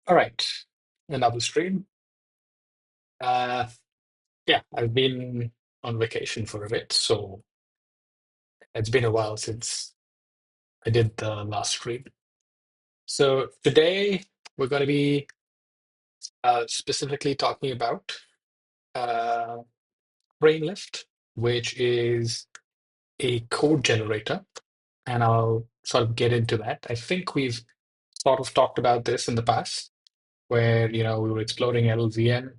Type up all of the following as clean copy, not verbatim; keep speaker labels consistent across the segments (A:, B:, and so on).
A: All right, another stream. Uh, yeah, I've been on vacation for a bit, so it's been a while since I did the last stream. So today we're going to be specifically talking about uh, Brainlift, which is a code generator, and I'll sort of get into that. I think we've sort of talked about this in the past, where we were exploring LLVM.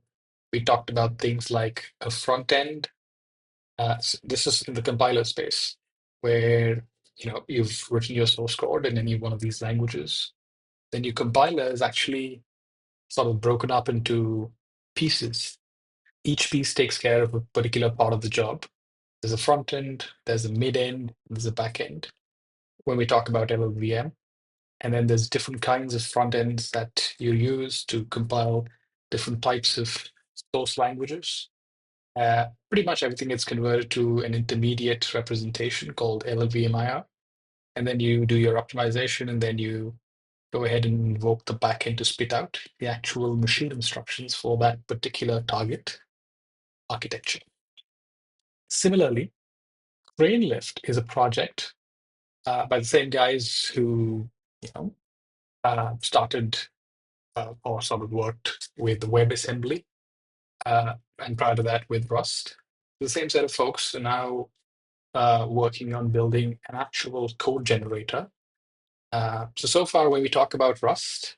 A: We talked about things like a front end. This is in the compiler space where you've written your source code in any one of these languages. Then your compiler is actually sort of broken up into pieces. Each piece takes care of a particular part of the job. There's a front end, there's a mid end, there's a back end when we talk about LLVM. And then there's different kinds of front ends that you use to compile different types of source languages. Pretty much everything gets converted to an intermediate representation called LLVM IR. And then you do your optimization, and then you go ahead and invoke the backend to spit out the actual machine instructions for that particular target architecture. Similarly, Cranelift is a project by the same guys who started or sort of worked with WebAssembly, and prior to that with Rust. The same set of folks are now working on building an actual code generator. So far, when we talk about Rust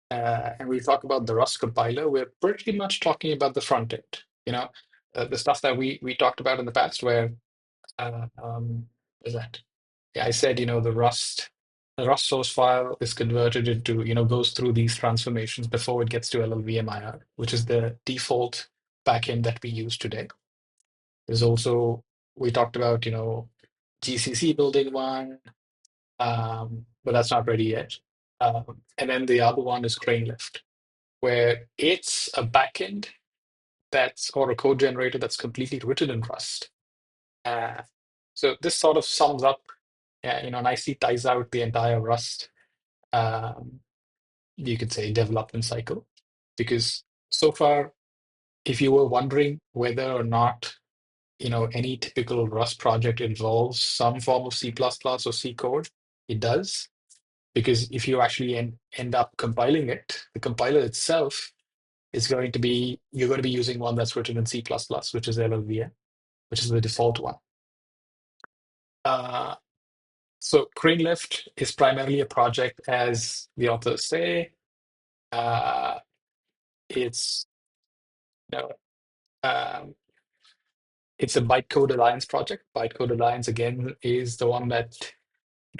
A: and we talk about the Rust compiler, we're pretty much talking about the front end. The stuff that we talked about in the past, where is that? Yeah, I said, the Rust source file is converted into, goes through these transformations before it gets to LLVMIR, which is the default backend that we use today. There's also, we talked about, GCC building one, but that's not ready yet. And then the other one is Cranelift, where it's a backend or a code generator that's completely written in Rust. So this sort of sums up, nicely ties out the entire Rust, you could say, development cycle. Because so far, if you were wondering whether or not, any typical Rust project involves some form of C++ or C code, it does. Because if you actually end up compiling it, the compiler itself is going to be, you're going to be using one that's written in C++, which is LLVM, which is the default one. So Cranelift is primarily a project, as the authors say. It's you know, um, it's a bytecode alliance project. Bytecode alliance again is the one that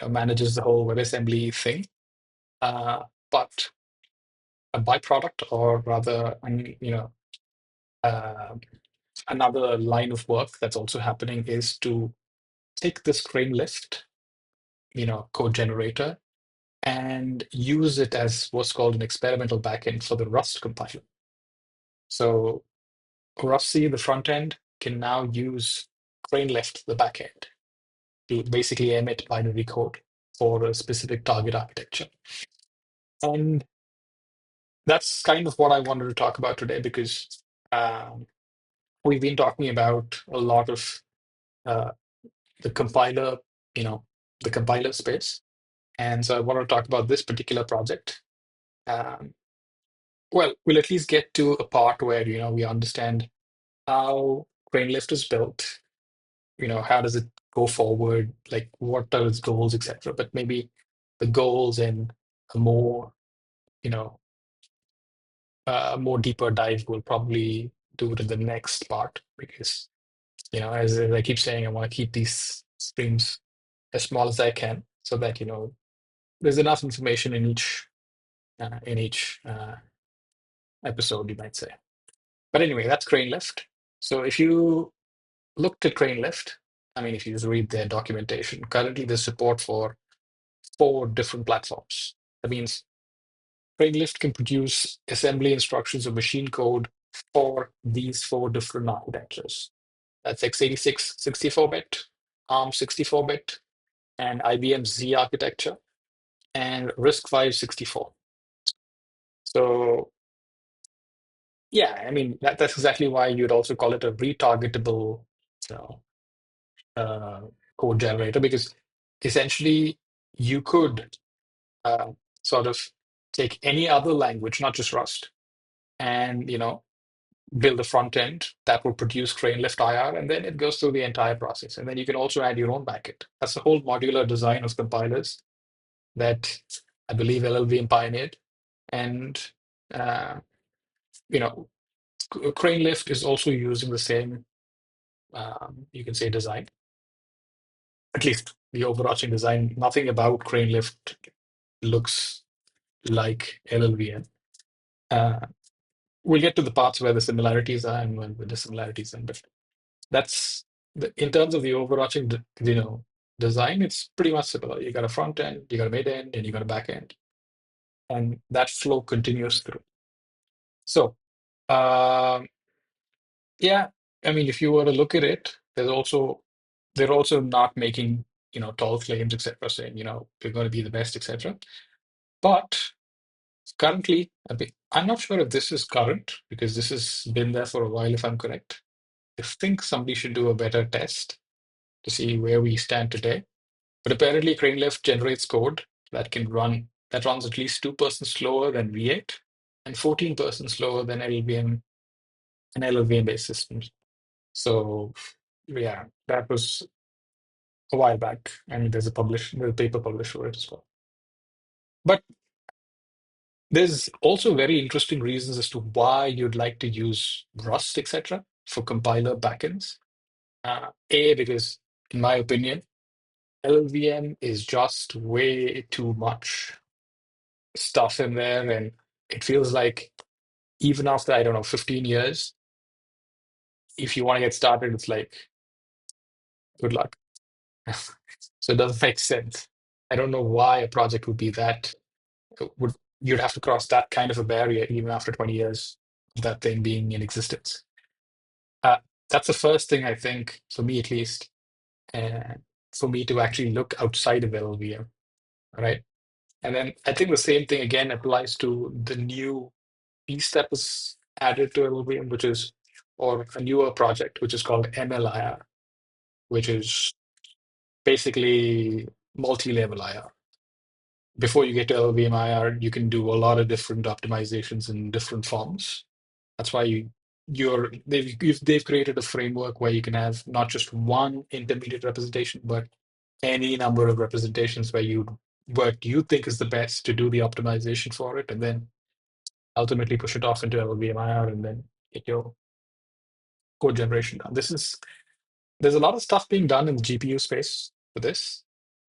A: manages the whole WebAssembly thing. But a byproduct, or rather, uh, another line of work that's also happening is to take this Cranelift, code generator, and use it as what's called an experimental backend for the Rust compiler. So rustc, the front end, can now use Cranelift, the backend, to basically emit binary code for a specific target architecture. And that's kind of what I wanted to talk about today, because we've been talking about a lot of uh, the compiler, the compiler space. And so I want to talk about this particular project. Um, well, we'll at least get to a part where, we understand how Cranelift is built, how does it go forward, like what are its goals, etc. But maybe the goals and a more, a more deeper dive will probably do it in the next part, because, as I keep saying, I want to keep these streams as small as I can, so that, there's enough information in each episode, you might say. But anyway, that's Cranelift. So if you looked at Cranelift, I mean, if you just read their documentation, currently there's support for 4 different platforms. That means Cranelift can produce assembly instructions or machine code for these 4 different architectures. That's x86 64-bit, ARM 64-bit, and IBM Z architecture, and RISC-V 64. So yeah, I mean that's exactly why you'd also call it a retargetable, you know, uh, code generator, because essentially you could uh, sort of take any other language, not just Rust, and build a front end that will produce crane lift IR, and then it goes through the entire process. And then you can also add your own backend. That's the whole modular design of compilers that I believe LLVM pioneered. And uh, you know, crane lift is also using the same, you can say, design. At least the overarching design. Nothing about crane lift looks like LLVM. Uh, we'll get to the parts where the similarities are and when the dissimilarities are, but that's in terms of the overarching design, it's pretty much similar. You got a front end, you got a mid end, and you got a back end, and that flow continues through. So um, yeah, I mean, if you were to look at it, they're also not making tall claims, etc., saying we're going to be the best, etc. But currently, I'm not sure if this is current because this has been there for a while, if I'm correct. I think somebody should do a better test to see where we stand today. But apparently, CraneLift generates code that runs at least 2% slower than V8 and 14% slower than LLVM and LLVM-based systems. So yeah, that was a while back, and there's a paper published for it as well. But there's also very interesting reasons as to why you'd like to use Rust, etc., for compiler backends. Because in my opinion, LLVM is just way too much stuff in there, and it feels like even after, I don't know, 15 years, if you want to get started, it's like good luck. So it doesn't make sense. I don't know why a project would be that would you'd have to cross that kind of a barrier even after 20 years of that thing being in existence. uh, that's the first thing, I think, for me at least, uh, for me to actually look outside of LLVM, right? And then I think the same thing again applies to the new piece that was added to LLVM, or a newer project, which is called MLIR, which is basically multi-level IR. Before you get to LLVM IR, you can do a lot of different optimizations in different forms. That's why they've created a framework where you can have not just one intermediate representation, but any number of representations where what you think is the best to do the optimization for it, and then ultimately push it off into LLVM IR and then get your code generation done. There's a lot of stuff being done in the GPU space for this.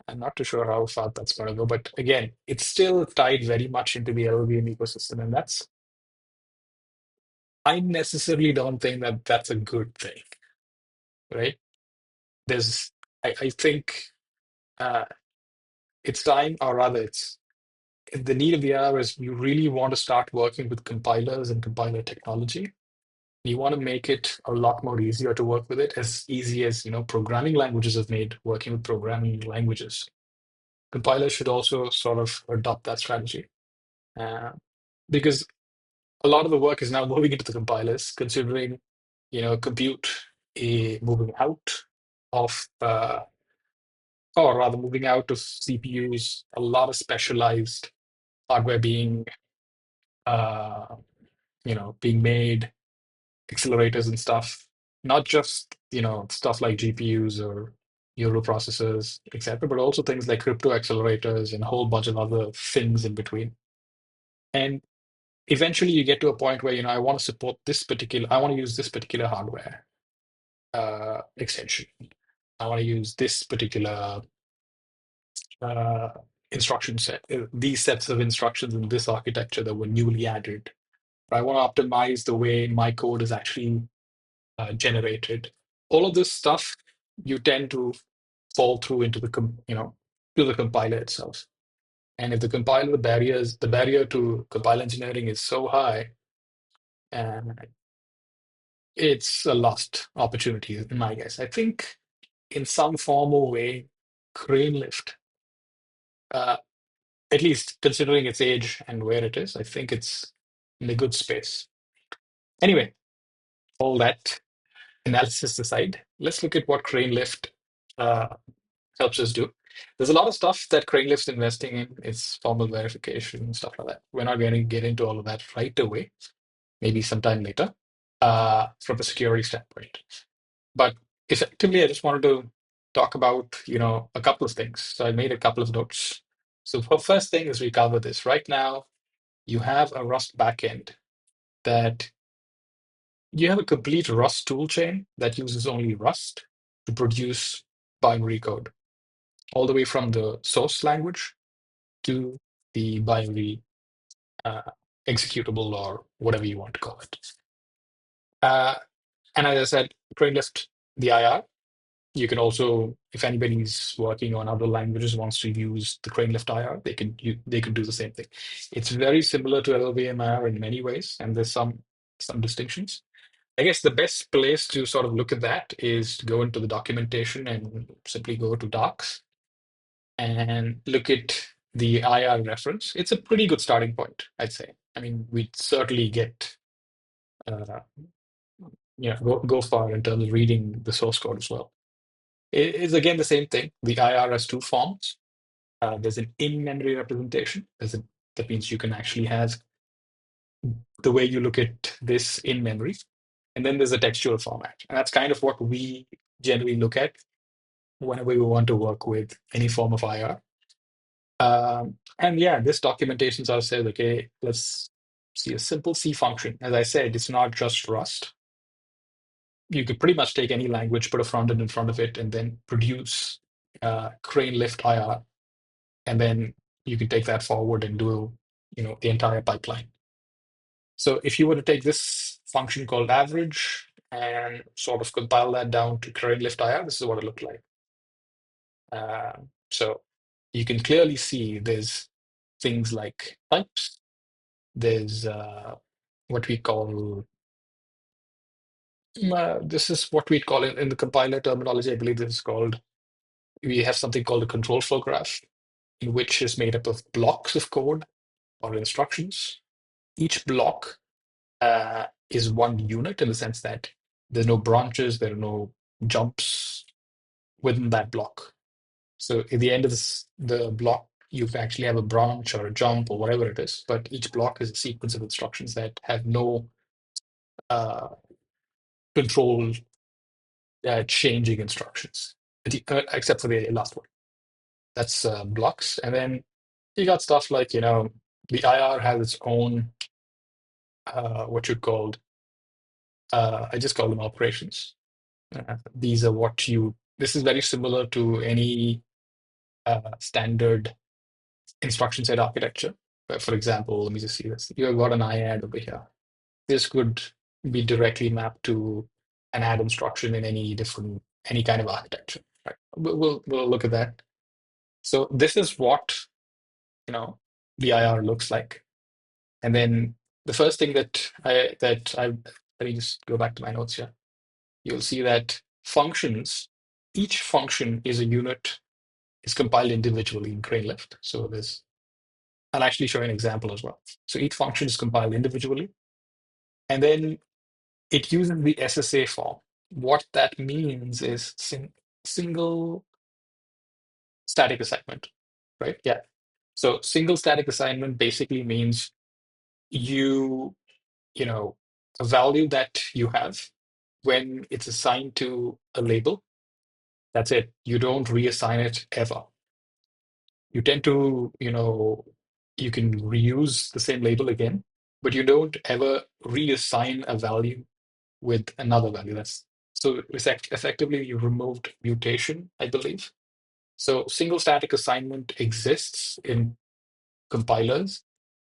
A: I'm not too sure how far that's going to go, but again, it's still tied very much into the LLVM ecosystem, and I necessarily don't think that that's a good thing, right? There's, I think uh, it's time, or rather, it's the need of the hour is you really want to start working with compilers and compiler technology. You want to make it a lot more easier to work with it, as easy as programming languages have made working with programming languages. Compilers should also sort of adopt that strategy, uh, because a lot of the work is now moving into the compilers, considering compute moving out of or rather moving out of CPUs, a lot of specialized hardware uh, being made, accelerators and stuff, not just stuff like GPUs or neural processors, etc., but also things like crypto accelerators and a whole bunch of other things in between. And eventually, you get to a point where I want to support I want to use this particular hardware extension. I want to use this particular uh, instruction set, these sets of instructions in this architecture that were newly added. I want to optimize the way my code is actually generated. All of this stuff you tend to fall through into to the compiler itself. And if the barrier to compile engineering is so high, and it's a lost opportunity, in my guess. I think in some form or way, Crane Lift at least considering its age and where it is, I think it's in a good space. Anyway, all that analysis aside, let's look at what CraneLift uh, helps us do. There's a lot of stuff that CraneLift's investing in. It's formal verification, stuff like that. We're not going to get into all of that right away, maybe sometime later, from a security standpoint. But effectively, I just wanted to talk about, a couple of things. So I made a couple of notes. So the first thing is we cover this. Right now, you have a Rust backend that you have a complete Rust toolchain that uses only Rust to produce binary code, all the way from the source language to the binary uh, executable or whatever you want to call it. And as I said, CraneLift the IR. You can also, if anybody's working on other languages wants to use the CraneLift IR, they could do the same thing. It's very similar to LLVM IR in many ways, and there's some distinctions. I guess the best place to sort of look at that is to go into the documentation and simply go to docs and look at the IR reference. It's a pretty good starting point, I'd say. I mean, we'd certainly get, uh, go far in terms of reading the source code as well. It is again the same thing. The IR has two forms. There's an in-memory representation. That means you can actually have the way you look at this in memory. And then there's a textual format. And that's kind of what we generally look at whenever we want to work with any form of IR. And yeah, this documentation sort of says, okay, let's see a simple C function. As I said, it's not just Rust. You could pretty much take any language, put a front end in front of it, and then produce CraneLift IR. And then you can take that forward and do, the entire pipeline. So if you were to take this function called average and sort of compile that down to CraneLift IR, this is what it looked like. So you can clearly see there's things like types. There's what we call, this is what we call in the compiler terminology, I believe this is called, we have something called a control flow graph, in which is made up of blocks of code or instructions. Each block is one unit in the sense that there are no branches, there are no jumps within that block. So at the end of the block, you actually have a branch or a jump or whatever it is, but each block is a sequence of instructions that have no uh, control changing instructions, except for the last one. That's blocks. And then you got stuff like, the IR has its own, what you called, I just call them operations. These are this is very similar to any standard instruction set architecture. For example, let me just see this. You've got an IAD over here. This could be directly mapped to an add instruction in any kind of architecture. Right? We'll look at that. So this is what the IR looks like. And then the first thing let me just go back to my notes here. You'll see that each function is a unit, is compiled individually in CraneLift. So I'll actually show you an example as well. So each function is compiled individually, and then it uses the SSA form. What that means is single static assignment, right? Yeah. So single static assignment basically means a value that you have when it's assigned to a label, that's it. You don't reassign it ever. You tend to, you can reuse the same label again, but you don't ever reassign a value with another value. So effectively you removed mutation, I believe. So single static assignment exists in compilers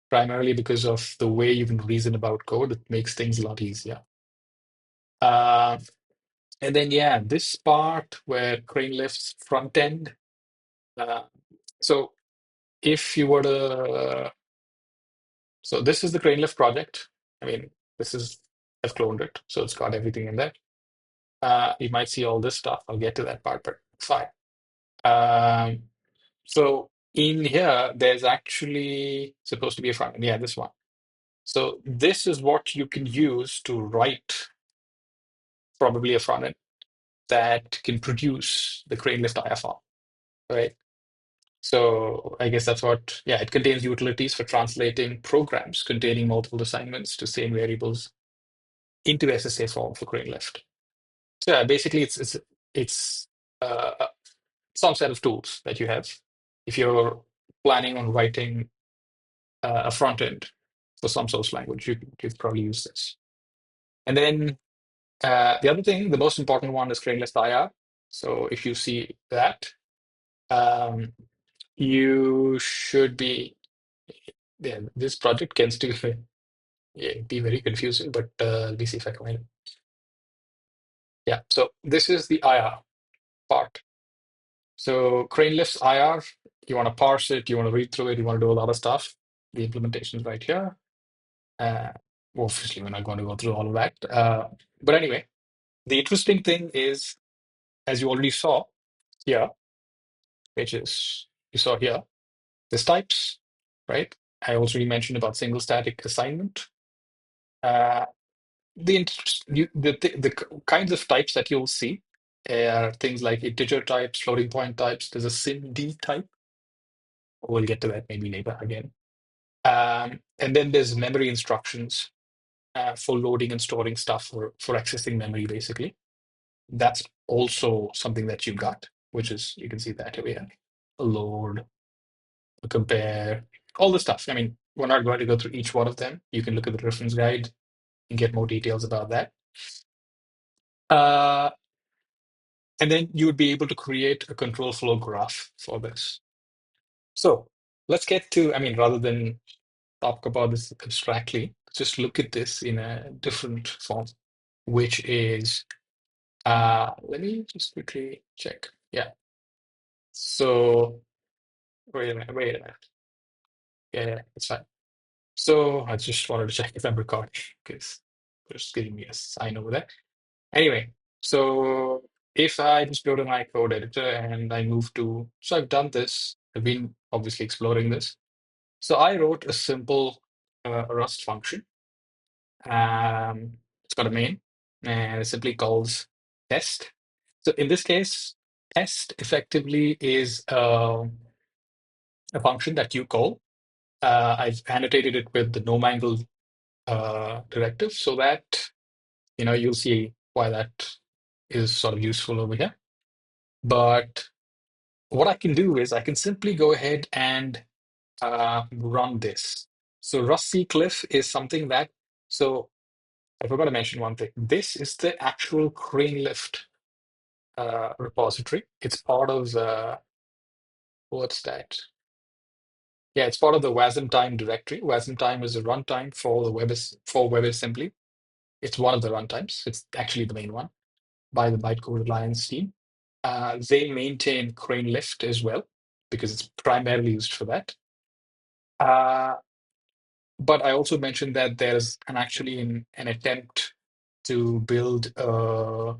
A: primarily because of the way you can reason about code. It makes things a lot easier. Uh, and then, yeah, this part where CraneLift's front end. So if you were to, so this is the CraneLift project. I mean, I've cloned it, so it's got everything in there. You might see all this stuff. I'll get to that part, but fine. So in here, there's actually supposed to be a front end. Yeah, this one. So this is what you can use to write probably a front end that can produce the Cranelift IR file, right? So I guess that's what, yeah, it contains utilities for translating programs containing multiple assignments to same variables into SSA form for Cranelift. So yeah, basically it's uh, some set of tools that you have if you're planning on writing a front end for some source language. You'd probably use this. And then the other thing, the most important one is Cranelist IR. So if you see that, um, you should be, yeah, this project tends to yeah, be very confusing, but let me see if I can find it. Yeah, so this is the IR part. So Cranelift's IR, you want to parse it, you want to read through it, you want to do a lot of stuff. The implementation is right here. Obviously, we're not going to go through all of that. But anyway, the interesting thing is, as you already saw here, which is you saw here, there's types, right? I already mentioned about single static assignment. Uh, the kinds of types that you'll see are things like integer types, floating point types. There's a SIMD type. We'll get to that maybe later again. And then there's memory instructions for loading and storing stuff for accessing memory, basically. That's also something that you got, which is, you can see that over here. Load, compare, all the stuff. I mean, we're not going to go through each one of them. You can look at the reference guide and get more details about that. Uh, and then you would be able to create a control flow graph for this. So let's get to, I mean, rather than talk about this abstractly, just look at this in a different form, which is, let me just quickly check. Yeah. So wait a minute. Yeah, it's fine. So I just wanted to check if I'm recording because just giving me a sign over there. Anyway, so if I just go to my code editor and I move to, so I've done this, I've been obviously exploring this. So I wrote a simple Rust function. It's got a main and it simply calls test. So in this case, test effectively is a function that you call. I've annotated it with the no-mangle directive so that you'll see why that is sort of useful over here. But what I can do is I can simply go ahead and run this. So rustc clif is something that, so I forgot to mention one thing. This is the actual Cranelift repository. It's part of what's that? Yeah, it's part of the wasmtime directory. Wasmtime is a runtime for the for WebAssembly. It's one of the runtimes. It's actually the main one by the Bytecode Alliance team. They maintain Cranelift as well because it's primarily used for that. But I also mentioned that there's an attempt to build a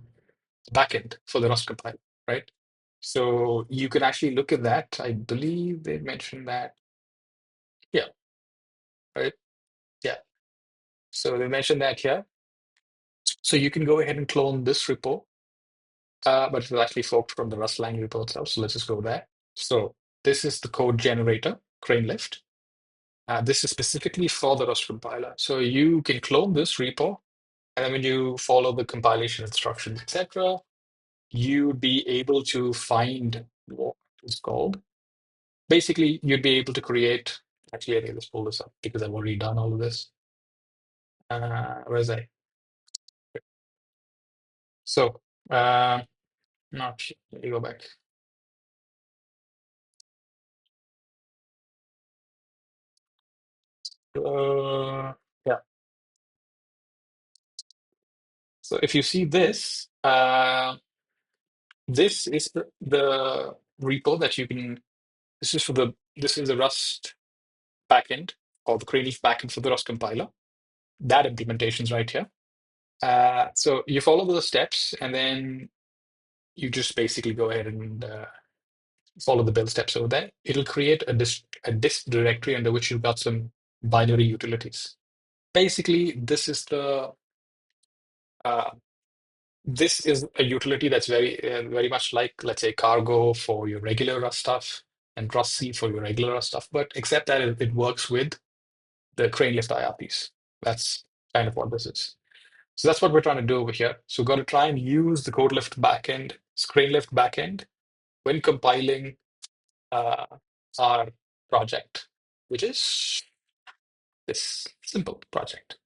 A: backend for the Rust compiler, right? So you can actually look at that. I believe they mentioned that. Yeah, right. Yeah. So they mentioned that here. So you can go ahead and clone this repo, but it's actually forked from the Rust lang repo itself. So let's just go there. So this is the code generator, Cranelift. This is specifically for the Rust compiler. So you can clone this repo, and then when you follow the compilation instructions, etc., you'd be able to find what it's called. Basically, you'd be able to create. Actually, I think let's pull this up because I've already done all of this. Where's I? So, no, let me go back. Yeah. So if you see this, this is the repo that you can. This is the Rust backend or the Craneleaf backend for the Rust compiler. That implementation's right here. So you follow the steps, and then you just basically go ahead and follow the build steps over there, it'll create a dist directory under which you've got some binary utilities. Basically, uh, this is a utility that's very much like, let's say, cargo for your regular Rust stuff and rustc for your regular Rust stuff, but except that it works with the Cranelift IR piece. That's kind of what this is. So that's what we're trying to do over here. So we've got to try and use the CodeLift backend, Cranelift backend, when compiling uh, our project, which is this simple project.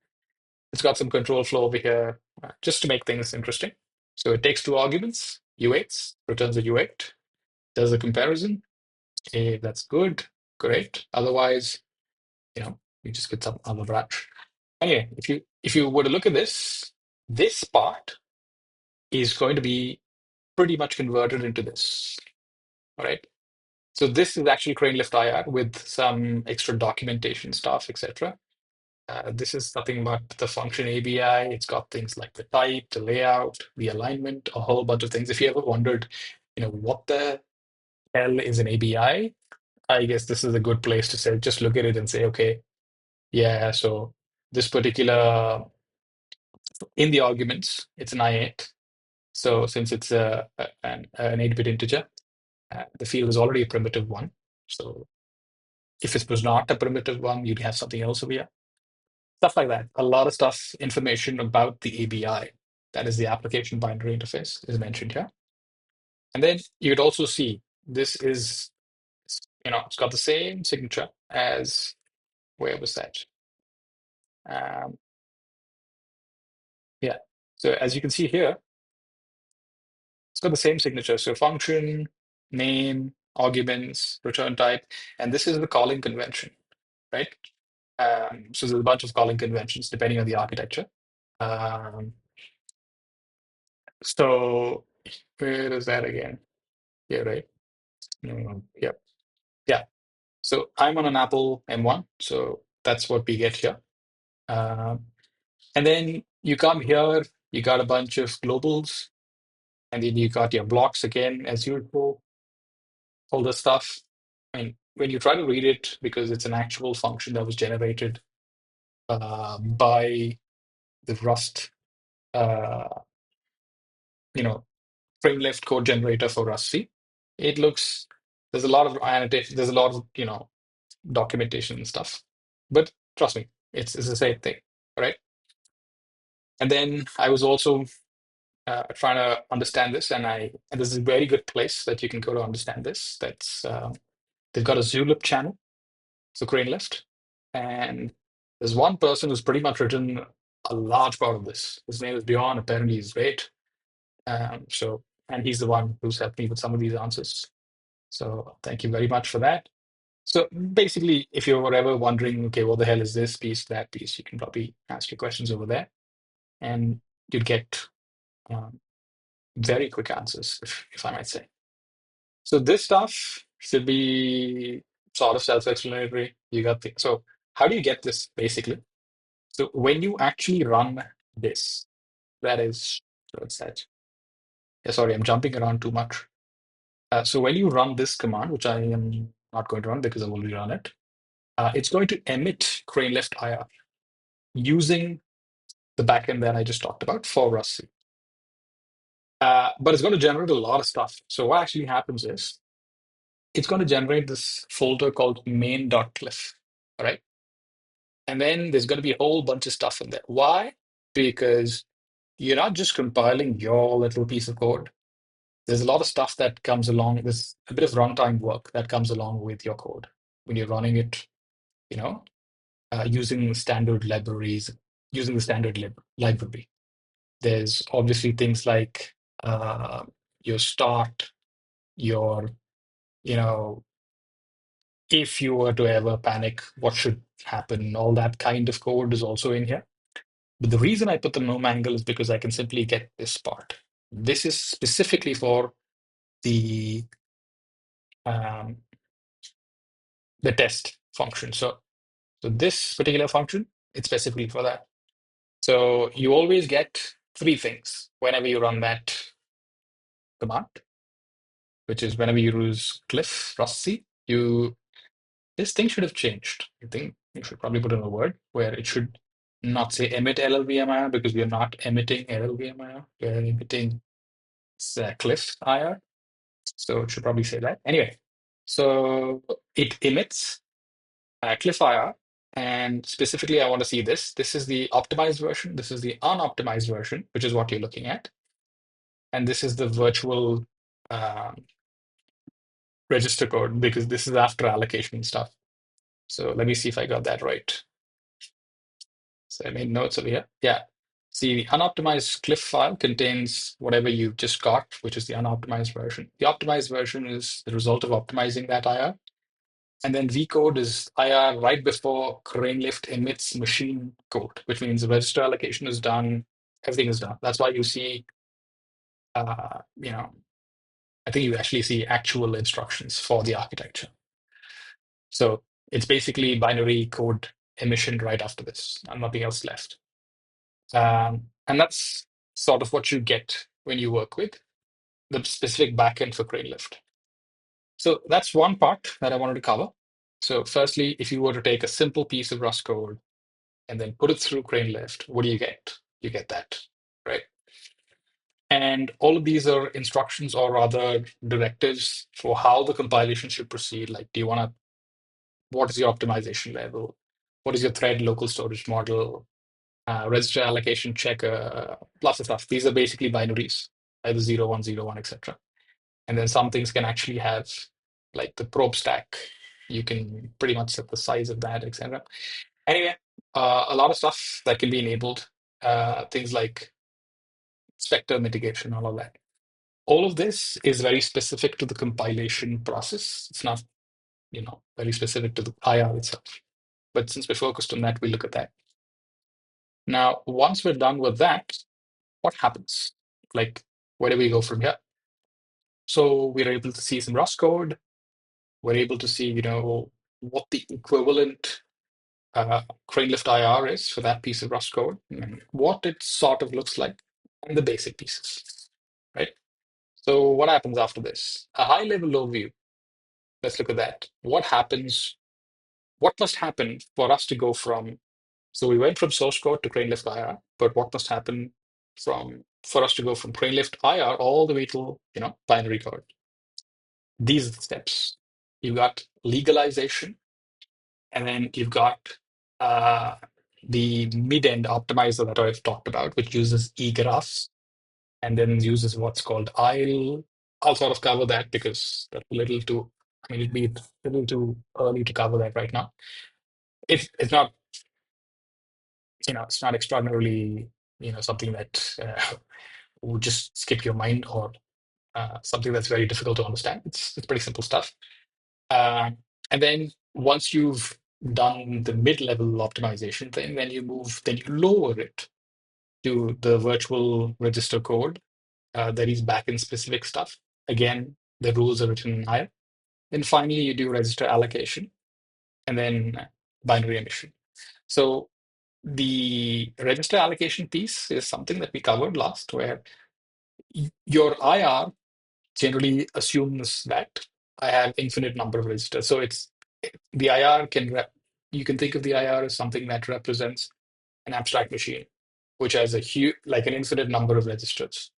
A: It's got some control flow over here just to make things interesting. So it takes two arguments, U8s, returns a U8, does a comparison. Okay, that's good, great. Otherwise, you just get some other branch. Anyway, if you were to look at this part is going to be pretty much converted into this. All right. So this is actually Cranelift IR with some extra documentation stuff, etc. This is nothing but the function ABI. It's got things like the type, the layout, the alignment, a whole bunch of things. If you ever wondered, what the hell is an ABI, I guess this is a good place to say, just look at it and say, okay, yeah, so this particular, in the arguments, it's an I8. So since it's an 8-bit integer, the field is already a primitive one. So if it was not a primitive one, you'd have something else over here. Stuff like that. A lot of stuff, information about the ABI, that is the application binary interface, is mentioned here. And then you'd also see this is, it's got the same signature as, where was that? Yeah. So as you can see here, it's got the same signature. So function, name, arguments, return type, and this is the calling convention, right? So there's a bunch of calling conventions depending on the architecture. Um, so where is that again? Yeah, right. Yep. Yeah. So I'm on an Apple M1, so that's what we get here. And then you come here, you got a bunch of globals, and then you got your blocks again, as usual, all this stuff. I mean, when you try to read it, because it's an actual function that was generated by the Rust, uh, frame left code generator for Rust C, it looks, there's a lot of annotation, there's a lot of, documentation and stuff. But trust me, it's the same thing, right? And then I was also trying to understand this, and this is a very good place that you can go to understand this. That's they've got a Zulip channel, so Cranelift, and there's one person who's pretty much written a large part of this. His name is Bjorn. Apparently, he's great. And he's the one who's helped me with some of these answers. So thank you very much for that. So basically, if you're ever wondering, okay, what the hell is this piece, that piece, you can probably ask your questions over there, and you'd get um, very quick answers, if I might say. So this stuff should be sort of self-explanatory. So how do you get this basically? So when you actually run this, that is, so it's that. Yeah, sorry, I'm jumping around too much. So when you run this command, which I am not going to run because I've already run it, it's going to emit Cranelift IR using the backend that I just talked about for Rust. But it's going to generate a lot of stuff. So what actually happens is it's going to generate this folder called main.clif, all right? And then there's going to be a whole bunch of stuff in there. Why? Because you're not just compiling your little piece of code. There's a lot of stuff that comes along. There's a bit of runtime work that comes along with your code when you're running it, using standard libraries, using the standard library. There's obviously things like your start, your, if you were to ever panic, what should happen, all that kind of code is also in here. But the reason I put the no angle is because I can simply get this part. This is specifically for the um, the test function. So this particular function, it's specifically for that. So you always get three things whenever you run that command. which is whenever you use clif rustc, this thing should have changed. I think you should probably put in a word where it should not say emit LLVM IR because we are not emitting LLVM IR. We are emitting clif IR. So it should probably say that. Anyway, so it emits clif IR. And specifically, I want to see this. This is the optimized version. This is the unoptimized version, which is what you're looking at. And this is the virtual um, register code because this is after allocation stuff. So let me see if I got that right. So I made notes over here. Yeah. See, the unoptimized cliff file contains whatever you just got, which is the unoptimized version. The optimized version is the result of optimizing that IR. And then V code is IR right before Cranelift emits machine code, which means the register allocation is done, everything is done. That's why you see, I think you actually see actual instructions for the architecture. So it's basically binary code emission right after this, and nothing else left. And that's sort of what you get when you work with the specific backend for Cranelift. So that's one part that I wanted to cover. So firstly, if you were to take a simple piece of Rust code and then put it through Cranelift, what do you get? You get that, right? And all of these are instructions or rather directives for how the compilation should proceed. Like, what is your optimization level? What is your thread local storage model? Register allocation checker, lots of stuff. These are basically binaries, either 0, 1, 0, 1, etc. And then some things can actually have like the probe stack. You can pretty much set the size of that, etc. Anyway, a lot of stuff that can be enabled, things like specter mitigation, all of that. All of this is very specific to the compilation process. It's not, very specific to the IR itself. But since we're focused on that, we look at that. Now, once we're done with that, what happens? Like, where do we go from here? So we're able to see some Rust code. We're able to see, what the equivalent Cranelift IR is for that piece of Rust code, and what it sort of looks like, and the basic pieces, right? So what happens after this? A high-level overview. Let's look at that. What happens? What must happen for us to go from? So we went from source code to Cranelift IR, but what must happen for us to go from Cranelift IR all the way to binary code? These are the steps. You've got legalization, and then you've got uh, the mid-end optimizer that I've talked about, which uses egraphs and then uses what's called IL. I'll sort of cover that because that's a little too, it'd be a little too early to cover that right now. It's not, it's not extraordinarily, something that would just skip your mind or something that's very difficult to understand. It's pretty simple stuff. And then once you've done the mid-level optimization thing, then you lower it to the virtual register code that is backend specific stuff. Again, the rules are written in IR. Then finally, you do register allocation and then binary emission. So the register allocation piece is something that we covered last, where your IR generally assumes that I have infinite number of registers. So it's the IR you can think of the IR as something that represents an abstract machine, which has like an infinite number of registers.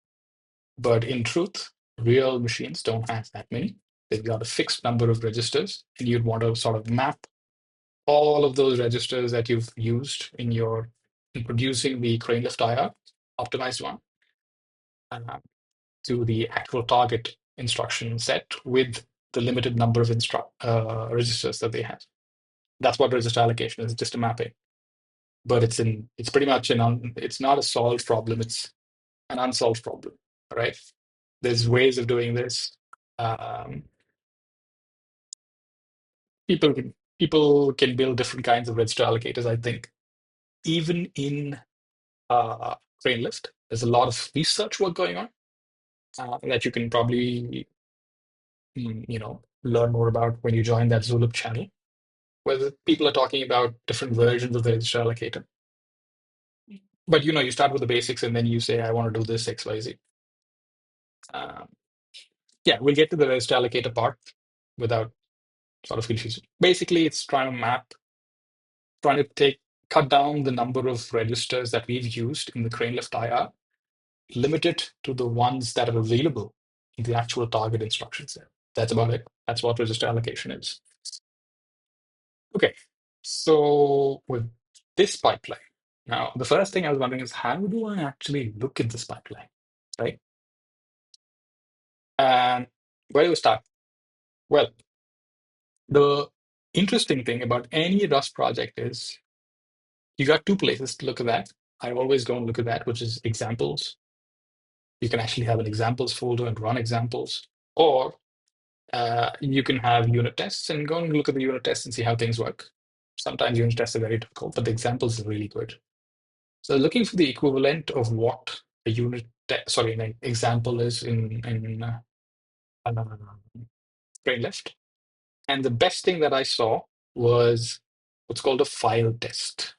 A: But in truth, real machines don't have that many. They've got a fixed number of registers, and you'd want to sort of map all of those registers that you've used in producing the Cranelift IR optimized one to the actual target instruction set with the limited number of registers that they have. That's what register allocation is, just a mapping. But it's pretty much it's not a solved problem, it's an unsolved problem, right? There's ways of doing this. People can build different kinds of register allocators, I think. Even in Cranelift, there's a lot of research work going on that you can probably learn more about when you join that Zulip channel, where people are talking about different versions of the register allocator. But you start with the basics and then you say, I want to do this XYZ. Yeah, we'll get to the register allocator part without sort of issues. Basically, it's trying to cut down the number of registers that we've used in the Cranelift IR, limit it to the ones that are available in the actual target instruction set. That's about it. That's what register allocation is. Okay, so with this pipeline, now the first thing I was wondering is how do I actually look at this pipeline, right? And where do we start? Well, the interesting thing about any Rust project is you got two places to look at that. I always go and look at that, which is examples. You can actually have an examples folder and run examples, or you can have unit tests and go and look at the unit tests and see how things work. Sometimes unit tests are very difficult, but the examples are really good. So looking for the equivalent of what a an example is in Cranelift. And the best thing that I saw was what's called a file test.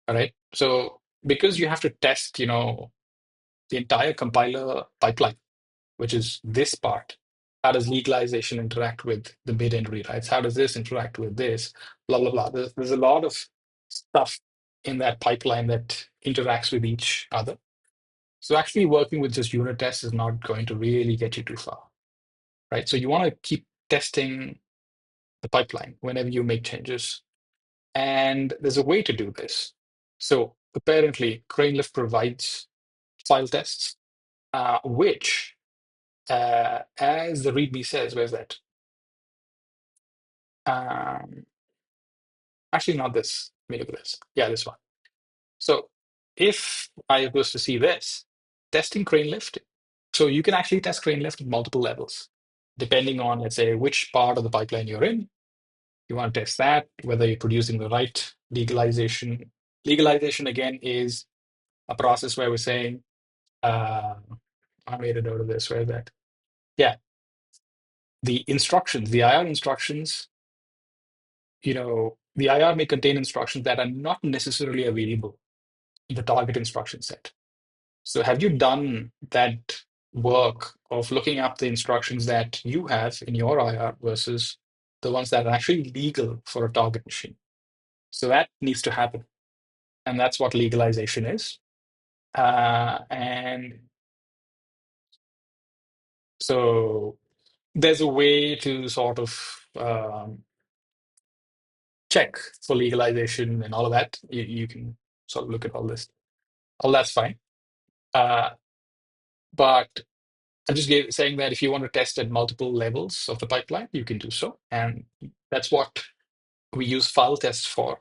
A: All right. So because you have to test, the entire compiler pipeline, which is this part. How does legalization interact with the mid-end rewrites? How does this interact with this? Blah, blah, blah. There's a lot of stuff in that pipeline that interacts with each other. So actually working with just unit tests is not going to really get you too far, right? So you want to keep testing the pipeline whenever you make changes. And there's a way to do this. So apparently, Cranelift provides file tests, which as the README says, where's that? Um, Actually, not this. Let me look at this. Yeah, this one. So if I was to see this, testing Cranelift, so you can actually test Cranelift at multiple levels, depending on, let's say, which part of the pipeline you're in. You want to test that, whether you're producing the right legalization. Legalization, again, is a process where we're saying, uh, I made a note of this, where is that? Yeah, the instructions, the IR instructions, the IR may contain instructions that are not necessarily available in the target instruction set. So have you done that work of looking up the instructions that you have in your IR versus the ones that are actually legal for a target machine? So that needs to happen. And that's what legalization is. And so there's a way to sort of check for legalization and all of that. You can sort of look at all this. All that's fine. Uh, but I'm just saying that if you want to test at multiple levels of the pipeline, you can do so. And that's what we use file tests for.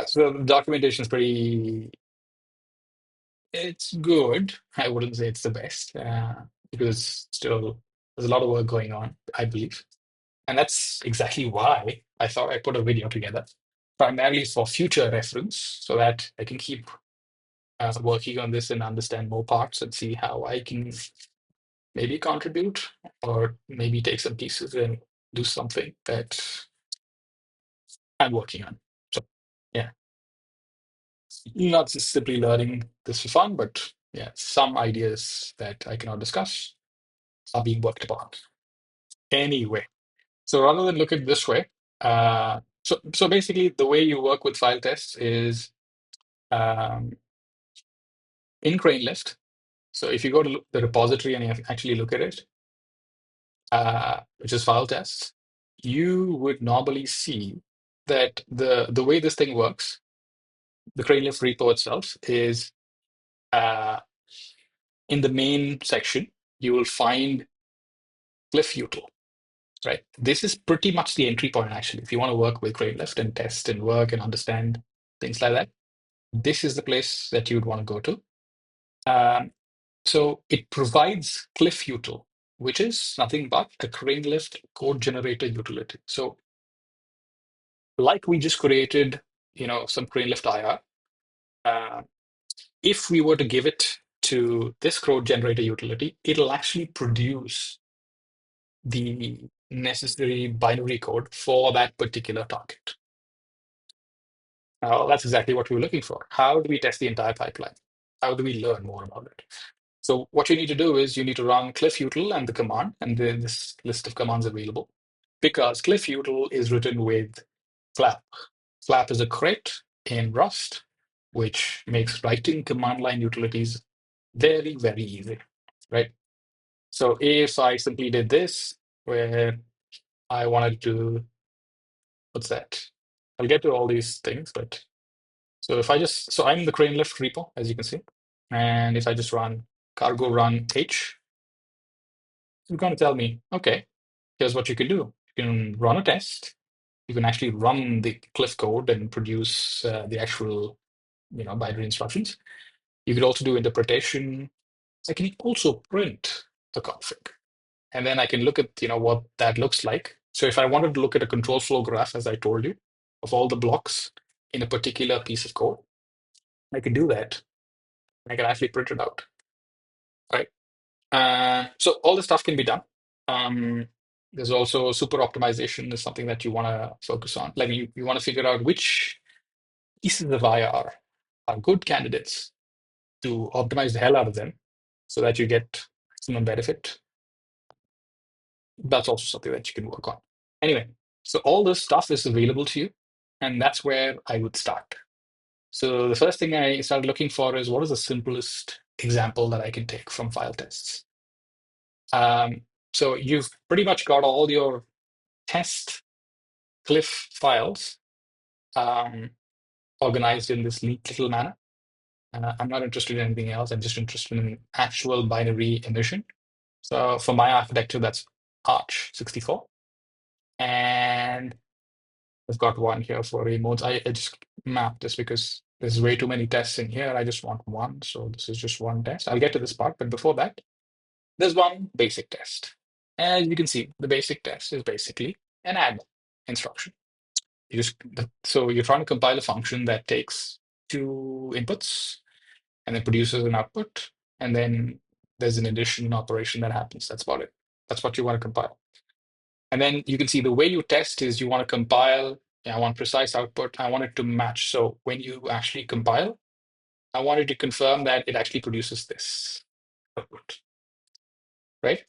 A: So the documentation is it's good. I wouldn't say it's the best because still there's a lot of work going on, I believe. And that's exactly why I thought I put a video together, primarily for future reference, so that I can keep working on this and understand more parts and see how I can maybe contribute or maybe take some pieces and do something that I'm working on. So yeah, not just simply learning this for fun, but yeah, some ideas that I cannot discuss are being worked upon. Anyway, so rather than look at it this way, so basically the way you work with file tests is um, in Cranelift. So if you go to the repository and you actually look at it, which is file tests, you would normally see that the way this thing works, the Cranelift repo itself, is uh, in the main section, you will find clif-util, right? This is pretty much the entry point, actually. If you want to work with Cranelift and test and work and understand things like that, this is the place that you would want to go to. So it provides clif-util, which is nothing but a Cranelift code generator utility. So like we just created, some Cranelift IR, if we were to give it to this code generator utility, it'll actually produce the necessary binary code for that particular target. Now, that's exactly what we were looking for. How do we test the entire pipeline? How do we learn more about it? So what you need to do is you need to run clif-util and the command, and then this list of commands available. Because clif-util is written with flap. Flap is a crate in Rust, which makes writing command line utilities very, very easy, right? So if I simply did this, where I wanted to, what's that? I'll get to all these things, but so if I just, so I'm in the Cranelift repo, as you can see. And if I just run cargo run H, it's going to tell me, okay, here's what you can do. You can run a test. You can actually run the Cliff code and produce the actual, binary instructions. You could also do interpretation. I can also print the config. And then I can look at, what that looks like. So if I wanted to look at a control flow graph, as I told you, of all the blocks in a particular piece of code, I can do that. I can actually print it out, right? So all this stuff can be done. There's also super optimization is something that you want to focus on. Like you want to figure out which pieces of IR are good candidates to optimize the hell out of them so that you get maximum benefit. That's also something that you can work on. Anyway, so all this stuff is available to you, and that's where I would start. So the first thing I started looking for is what is the simplest example that I can take from file tests. So you've pretty much got all your test cliff files organized in this neat little manner. I'm not interested in anything else. I'm just interested in actual binary emission. So for my architecture, that's Arch 64. And I've got one here for remotes. I just mapped this because there's way too many tests in here. I just want one. So this is just one test. I'll get to this part. But before that, there's one basic test. As you can see, the basic test is basically an add instruction. So you're trying to compile a function that takes two inputs and then produces an output, and then there's an addition operation that happens. That's about it. That's what you want to compile. And then you can see the way you test is you want to compile, I want precise output, I want it to match. So when you actually compile, I wanted to confirm that it actually produces this output, right?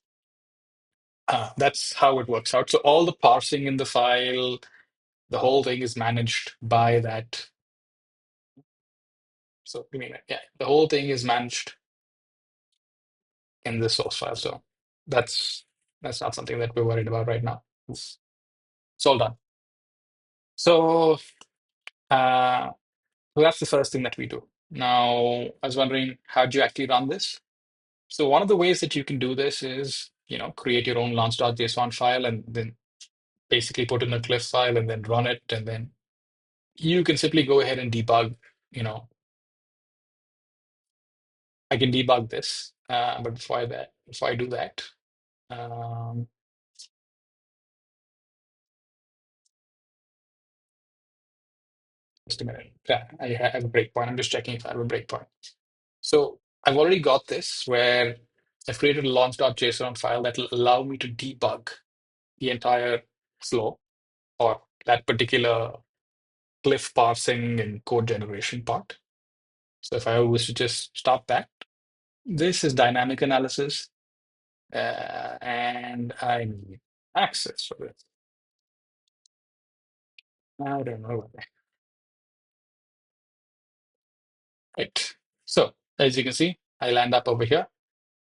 A: That's how it works out. So all the parsing in the file, the whole thing is managed by that. So yeah, the whole thing is managed in the source file. So that's not something that we're worried about right now. It's all done. So that's the first thing that we do. Now, I was wondering, how do you actually run this? So one of the ways that you can do this is, create your own launch.json file and then basically put in a cliff file and then run it. And then you can simply go ahead and debug, I can debug this. But before I do that, um, just a minute. Yeah, I have a breakpoint. I'm just checking if I have a breakpoint. So I've already got this where I've created a launch.json file that will allow me to debug the entire flow or that particular cliff parsing and code generation part. So if I was to just stop that, this is dynamic analysis, and I need access for this. I don't know. Right. So as you can see, I land up over here,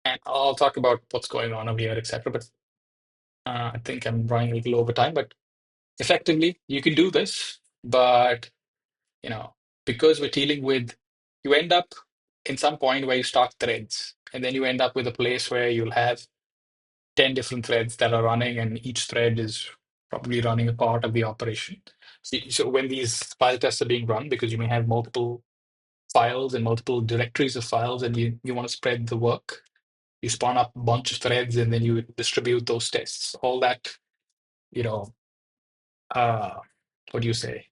A: and I'll talk about what's going on over here, etc. But I think I'm running a little over time. But effectively, you can do this, but because we're dealing with, you end up in some point where you start threads, and then you end up with a place where you'll have 10 different threads that are running, and each thread is probably running a part of the operation. So when these file tests are being run, because you may have multiple files and multiple directories of files, and you want to spread the work, you spawn up a bunch of threads, and then you distribute those tests. All that, you know, what do you say?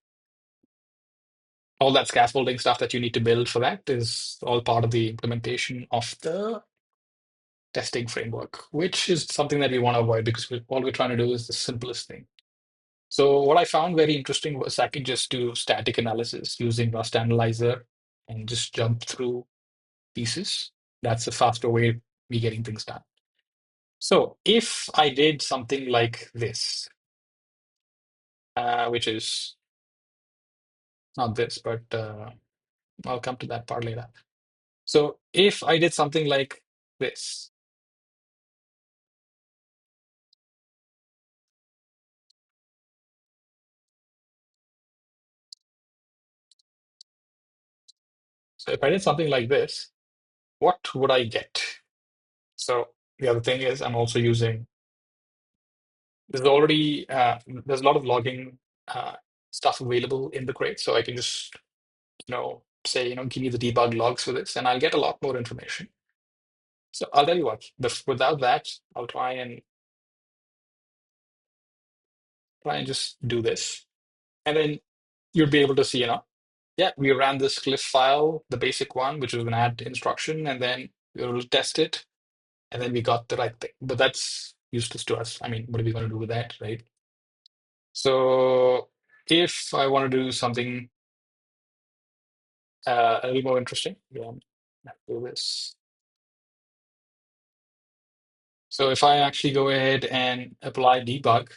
A: All that scaffolding stuff that you need to build for that is all part of the implementation of the testing framework, which is something that we want to avoid because all we're trying to do is the simplest thing. So what I found very interesting was I could just do static analysis using Rust Analyzer and just jump through pieces. That's a faster way of me getting things done. So if I did something like this, which is not this, but I'll come to that part later. So if I did something like this, so if I did something like this, what would I get? So the other thing is I'm also using, there's already, there's a lot of logging stuff available in the crate. So I can just, say, give me the debug logs for this, and I'll get a lot more information. So I'll tell you what, without that, I'll try and just do this. And then you'll be able to see, yeah, we ran this cliff file, the basic one, which was an add instruction, and then we will test it, and then we got the right thing. But that's useless to us. I mean, what are we going to do with that, right? So if I want to do something a little more interesting, yeah, I'll do this. So if I actually go ahead and apply debug,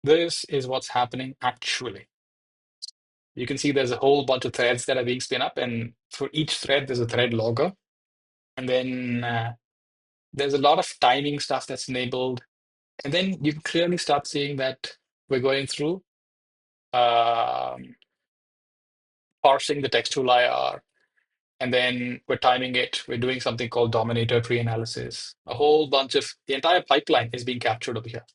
A: this is what's happening actually. You can see there's a whole bunch of threads that are being spin up, and for each thread, there's a thread logger. And then there's a lot of timing stuff that's enabled. And then you can clearly start seeing that we're going through parsing the textual IR, and then we're timing it. We're doing something called dominator tree analysis. A whole bunch of the entire pipeline is being captured over here.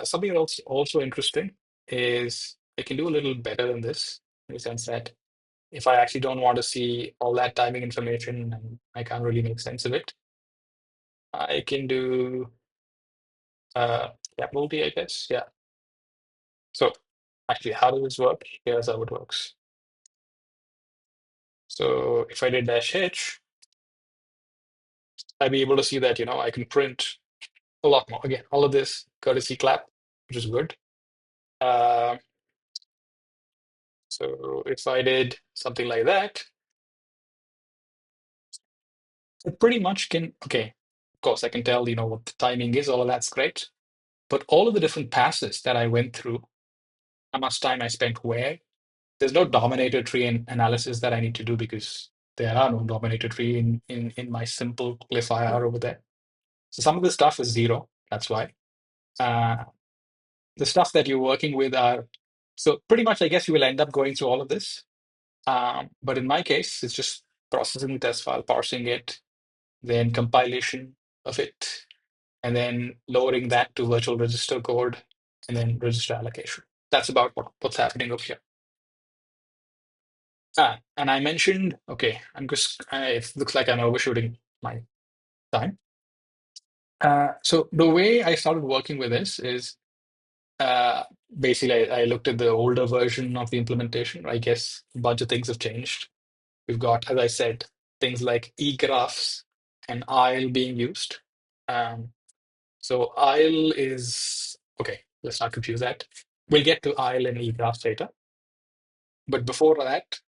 A: Something else also interesting is it can do a little better than this, in the sense that if I actually don't want to see all that timing information and I can't really make sense of it, I can do multi, I guess. Yeah. So actually, how does this work? Here's how it works. So if I did dash H, I'd be able to see that, I can print a lot more. Again, all of this courtesy clap, which is good. Uh, so if I did something like that, it pretty much can, okay, of course, I can tell, what the timing is, all of that's great. But all of the different passes that I went through, how much time I spent where, there's no dominator tree analysis that I need to do because there are no dominator tree in my simple clif-IR over there. So some of the stuff is zero. That's why. Uh, the stuff that you're working with are, so pretty much, I guess you will end up going through all of this. But in my case, it's just processing the test file, parsing it, then compilation of it, and then lowering that to virtual register code, and then register allocation. That's about what's happening over here. And I mentioned, okay, it looks like I'm overshooting my time. So the way I started working with this is uh, basically I looked at the older version of the implementation. I guess a bunch of things have changed. We've got, as I said, things like eGraphs and IL being used. Um, so IL is, okay, let's not confuse that. We'll get to IL and eGraphs later. But before that,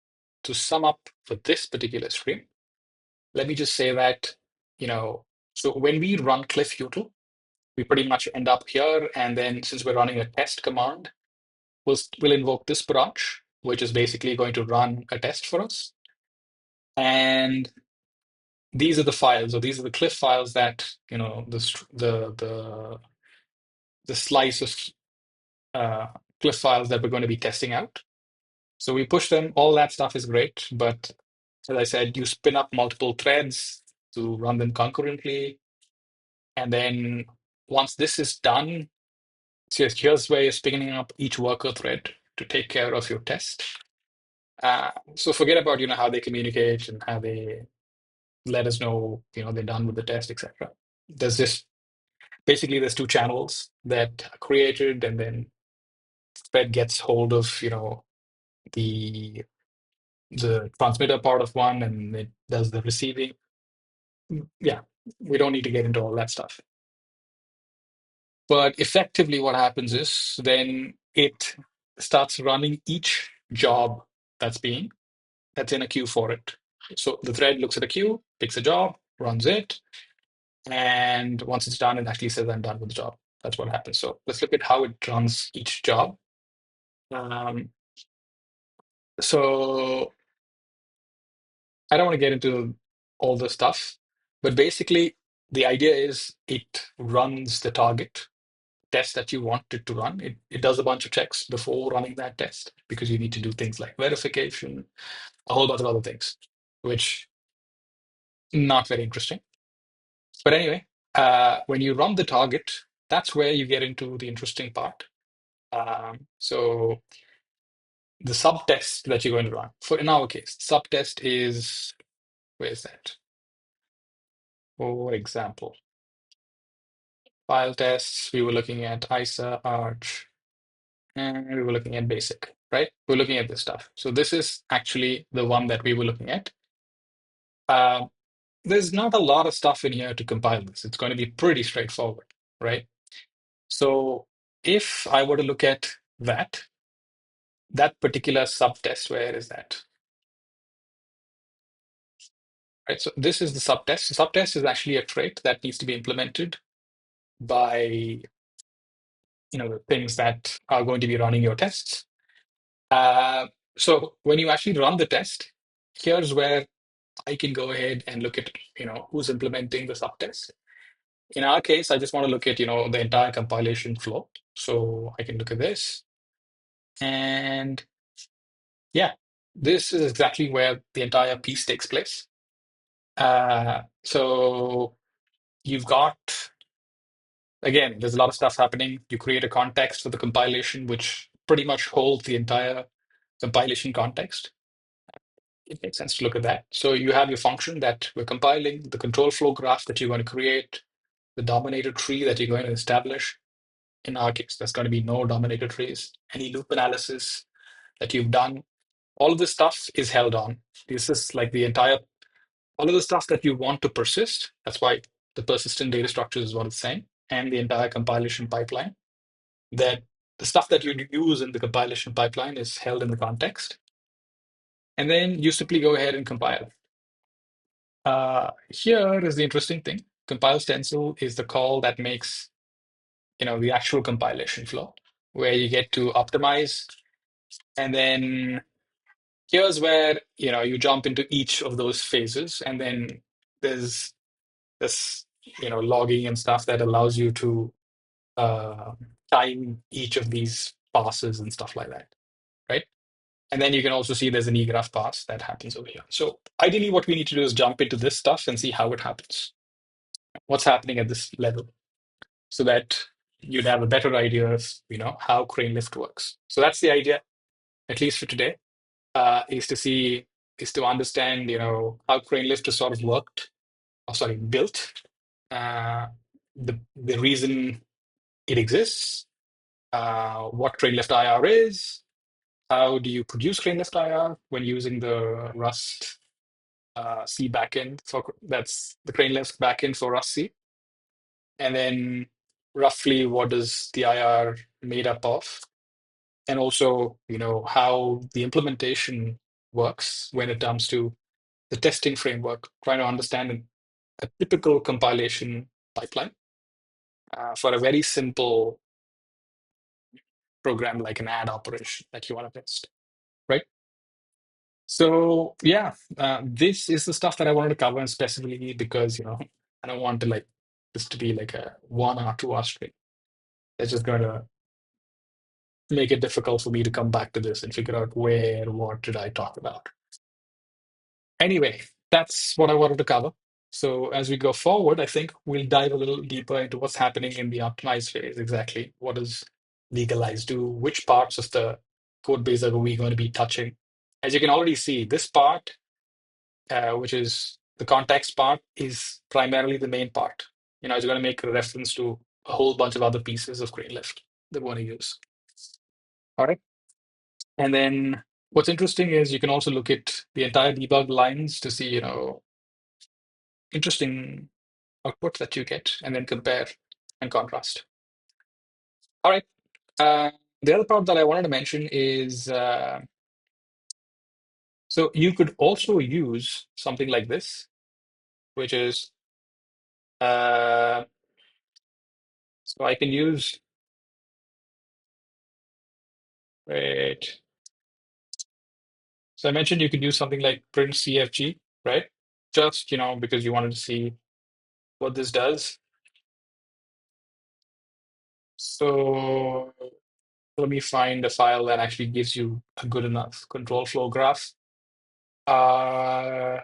A: to sum up for this particular stream, let me just say that, so when we run clif-util, we pretty much end up here. And then since we're running a test command, we'll invoke this branch, which is basically going to run a test for us. And these are the files, or these are the cliff files that, the slice of cliff files that we're going to be testing out. So we push them. All that stuff is great. But as I said, you spin up multiple threads to run them concurrently. And then once this is done, so here's where you're spinning up each worker thread to take care of your test. So forget about, how they communicate and how they let us know, they're done with the test, etc. There's just basically there's two channels that are created, and then thread gets hold of, the transmitter part of one, and it does the receiving. Yeah, we don't need to get into all that stuff. But effectively, what happens is then it starts running each job that's in a queue for it. So the thread looks at a queue, picks a job, runs it, and once it's done, it actually says I'm done with the job. That's what happens. So let's look at how it runs each job. Um, so I don't want to get into all the stuff, but basically the idea is it runs the target test that you want it to run. It does a bunch of checks before running that test because you need to do things like verification, a whole bunch of other things, which not very interesting. But anyway, when you run the target, that's where you get into the interesting part. So the subtest that you're going to run, for in our case, subtest is, where is that? For example, file tests, we were looking at ISA, Arch, and we were looking at basic, right? We're looking at this stuff. So this is actually the one that we were looking at. Uh, there's not a lot of stuff in here to compile this. It's going to be pretty straightforward, right? So if I were to look at that particular subtest, where is that? Right. So this is the subtest. The subtest is actually a trait that needs to be implemented by the things that are going to be running your tests. So when you actually run the test, here's where I can go ahead and look at who's implementing the subtest. In our case, I just want to look at the entire compilation flow. So I can look at this, and yeah, this is exactly where the entire piece takes place. So you've got, again, there's a lot of stuff happening. You create a context for the compilation, which pretty much holds the entire compilation context. It makes sense to look at that. So you have your function that we're compiling, the control flow graph that you're going to create, the dominator tree that you're going to establish. In our case, there's going to be no dominator trees. Any loop analysis that you've done, all of this stuff is held on. This is like all of the stuff that you want to persist. That's why the persistent data structure is what it's saying, and the entire compilation pipeline. That the stuff that you use in the compilation pipeline is held in the context. And then you simply go ahead and compile. Here is the interesting thing. Compile stencil is the call that makes the actual compilation flow, where you get to optimize. And then here's where you jump into each of those phases. And then there's this logging and stuff that allows you to uh, time each of these passes and stuff like that, right? And then you can also see there's an egraph pass that happens over here. So ideally, what we need to do is jump into this stuff and see how it happens, what's happening at this level, so that you'd have a better idea of how Cranelift works. So that's the idea, at least for today, is to understand how Cranelift is sort of built, uh, the reason it exists, what Cranelift IR is, how do you produce Cranelift IR when using the Rust C backend that's the Cranelift backend for Rust C, and then roughly what is the IR made up of, and also how the implementation works when it comes to the testing framework, trying to understand a typical compilation pipeline for a very simple program like an add operation that you want to test, right? So yeah, this is the stuff that I wanted to cover, and specifically because I don't want to like this to be like a 1 or 2 hour straight. It's just going to make it difficult for me to come back to this and figure out what did I talk about. Anyway, that's what I wanted to cover. So as we go forward, I think we'll dive a little deeper into what's happening in the optimize phase. Exactly, what does legalize do? Which parts of the code base are we going to be touching? As you can already see, this part, which is the context part, is primarily the main part. It's going to make a reference to a whole bunch of other pieces of Cranelift that we want to use. All right. And then what's interesting is you can also look at the entire debug lines to see, interesting output that you get, and then compare and contrast. All right. The other part that I wanted to mention is So you could also use something like this, which is so I can use, wait. So I mentioned you could use something like print CFG, right? Just, because you wanted to see what this does. So let me find a file that actually gives you a good enough control flow graph. Uh,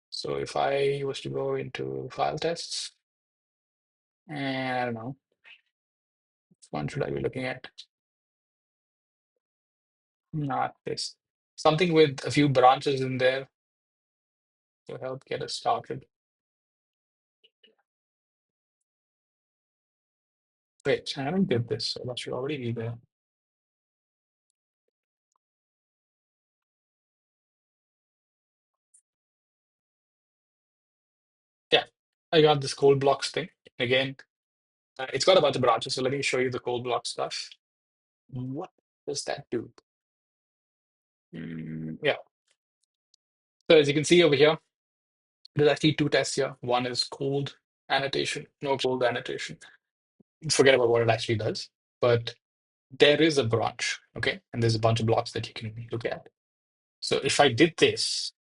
A: so if I was to go into file tests, and I don't know, which one should I be looking at? Not this. Something with a few branches in there to help get us started. Wait, I don't get this, so that should already be there. Yeah, I got this cold blocks thing. Again, it's got a bunch of branches, so let me show you the cold block stuff. What does that do? Yeah. So as you can see over here, there's actually two tests here. One is cold annotation, no cold annotation. Forget about what it actually does, but there is a branch, okay? And there's a bunch of blocks that you can look at. So if I did this,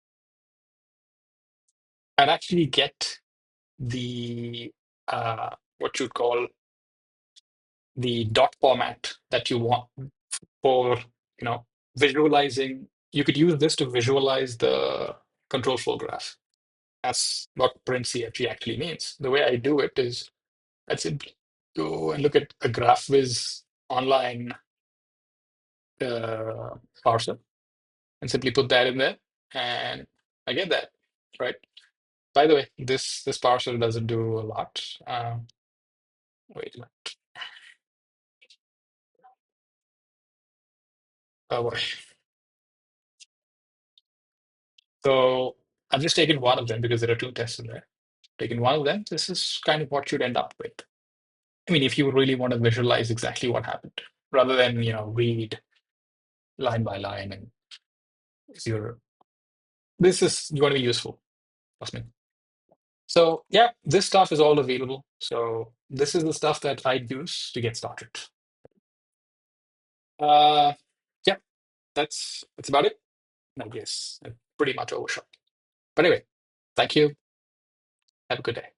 A: I'd actually get the what you'd call the dot format that you want for visualizing. You could use this to visualize the control flow graph. That's what print CFG actually means. The way I do it is I simply go and look at a GraphViz online parser and simply put that in there, and I get that, right? By the way, this parser doesn't do a lot. Wait a minute. Oh boy. So I've just taken one of them because there are two tests in there. Taken one of them. This is kind of what you'd end up with. I mean, if you really want to visualize exactly what happened, rather than read line by line, and if you're this is going to be useful. Trust me. So yeah, this stuff is all available. So this is the stuff that I use to get started. Uh, yeah, that's about it. I guess I pretty much overshot. But anyway, thank you. Have a good day.